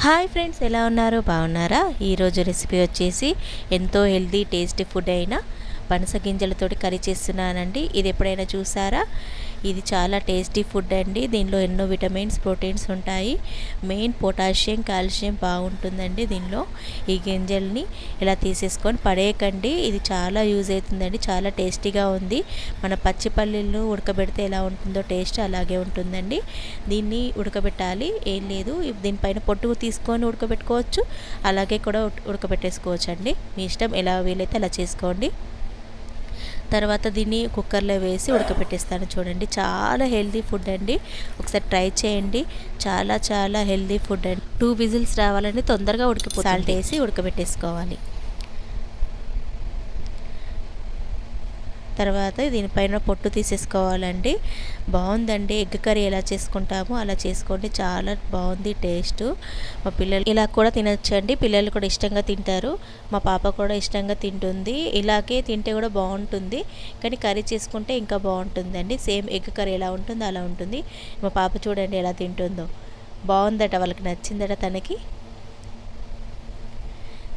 Hi friends, ఎలా ఉన్నారు? బాగున్నారా? ఈరోజు రెసిపీ వచ్చేసి ఎంతో హెల్తీ టేస్టీ ఫుడ్ అయిన పనస గింజలతోటి కర్రీ చేస్తున్నానండి. ఇది ఎప్పుడైనా చూసారా? ఇది చాలా టేస్టీ ఫుడ్ అండి. దీనిలో ఎన్నో విటమిన్స్, ప్రోటీన్స్ ఉంటాయి. మెయిన్ పొటాషియం, కాల్షియం బాగుంటుందండి దీనిలో. ఈ గింజల్ని ఇలా తీసేసుకొని పడేయకండి. ఇది చాలా యూజ్ అవుతుందండి. చాలా టేస్టీగా ఉంది. మన పచ్చి పల్లీలను ఉడకబెడితే ఎలా ఉంటుందో టేస్ట్ అలాగే ఉంటుందండి. దీన్ని ఉడకబెట్టాలి, ఏం లేదు. దీనిపైన పొట్టు తీసుకొని ఉడకబెట్టుకోవచ్చు, అలాగే కూడా ఉడకబెట్టేసుకోవచ్చు అండి. మీ ఇష్టం, ఎలా వీలైతే అలా చేసుకోండి. తర్వాత దీన్ని కుక్కర్లో వేసి ఉడకబెట్టేస్తాను. చూడండి, చాలా హెల్తీ ఫుడ్ అండి. ఒకసారి ట్రై చేయండి. చాలా చాలా హెల్తీ ఫుడ్ అండి. 2 విజిల్స్ రావాలండి, తొందరగా ఉడికిపోతుంది. సాల్ట్ వేసి ఉడకబెట్టేసుకోవాలి. తర్వాత దీనిపైన పొట్టు తీసేసుకోవాలండి. బాగుందండి. ఎగ్ కర్రీ ఎలా చేసుకుంటామో అలా చేసుకోండి. చాలా బాగుంది టేస్ట్. మా పిల్లలు ఇలా కూడా తినొచ్చండి. పిల్లలు కూడా ఇష్టంగా తింటారు. మా పాప కూడా ఇష్టంగా తింటుంది. ఇలాగే తింటే కూడా బాగుంటుంది, కానీ కర్రీ చేసుకుంటే ఇంకా బాగుంటుందండి. సేమ్ ఎగ్ కర్రీ ఎలా ఉంటుందో అలా ఉంటుంది. మా పాప చూడండి ఎలా తింటుందో. బాగుందట, వాళ్ళకి నచ్చిందట తనకి.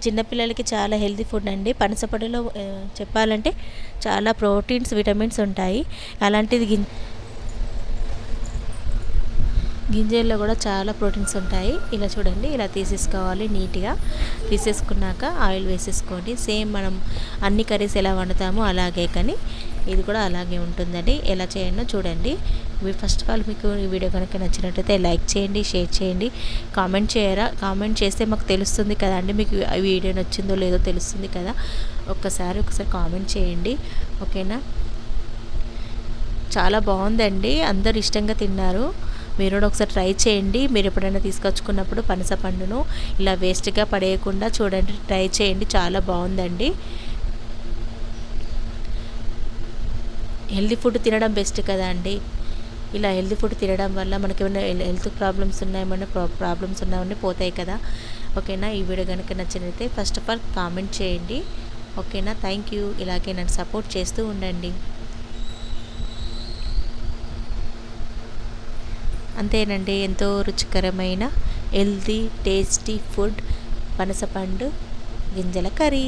చిన్నపిల్లలకి చాలా హెల్తీ ఫుడ్ అండి. పనసపొడిలో చెప్పాలంటే చాలా ప్రోటీన్స్, విటమిన్స్ ఉంటాయి. అలాంటిది గింజల్లో కూడా చాలా ప్రోటీన్స్ ఉంటాయి. ఇలా చూడండి, ఇలా తీసేసుకోవాలి. నీట్గా తీసేసుకున్నాక ఆయిల్ వేసేసుకోండి. సేమ్ మనం అన్ని కర్రీస్ ఎలా వండుతామో అలాగే, కానీ ఇది కూడా అలాగే ఉంటుందండి. ఎలా చేయండి చూడండి. ఫస్ట్ ఆఫ్ ఆల్ మీకు ఈ వీడియో కనుక నచ్చినట్లయితే లైక్ చేయండి, షేర్ చేయండి, కామెంట్ చేస్తే మాకు తెలుస్తుంది కదా అండి, మీకు ఈ వీడియో నచ్చిందో లేదో తెలుస్తుంది కదా. ఒకసారి కామెంట్ చేయండి, ఓకేనా. చాలా బాగుందండి, అందరు ఇష్టంగా తిన్నారు. మీరు కూడా ఒకసారి ట్రై చేయండి. మీరు ఎప్పుడైనా తీసుకొచ్చుకున్నప్పుడు పనస పండును ఇలా వేస్ట్గా పడేయకుండా చూడండి, ట్రై చేయండి. చాలా బాగుందండి. హెల్తీ ఫుడ్ తినడం బెస్ట్ కదా అండి. ఇలా హెల్తీ ఫుడ్ తినడం వల్ల మనకి ఏమైనా హెల్త్ ప్రాబ్లమ్స్ ఉన్నాయేమన్నా ప్రాబ్లమ్స్ ఉన్నాయని పోతాయి కదా, ఓకేనా. ఈ వీడియో కనుక నచ్చినట్లయితే ఫస్ట్ ఆఫ్ ఆల్ కామెంట్ చేయండి, ఓకేనా. Thank you. ఇలాగే నన్ను సపోర్ట్ చేస్తూ ఉండండి. అంతేనండి, ఎంతో రుచికరమైన హెల్తీ టేస్టీ ఫుడ్ పనసపండు గింజల కర్రీ.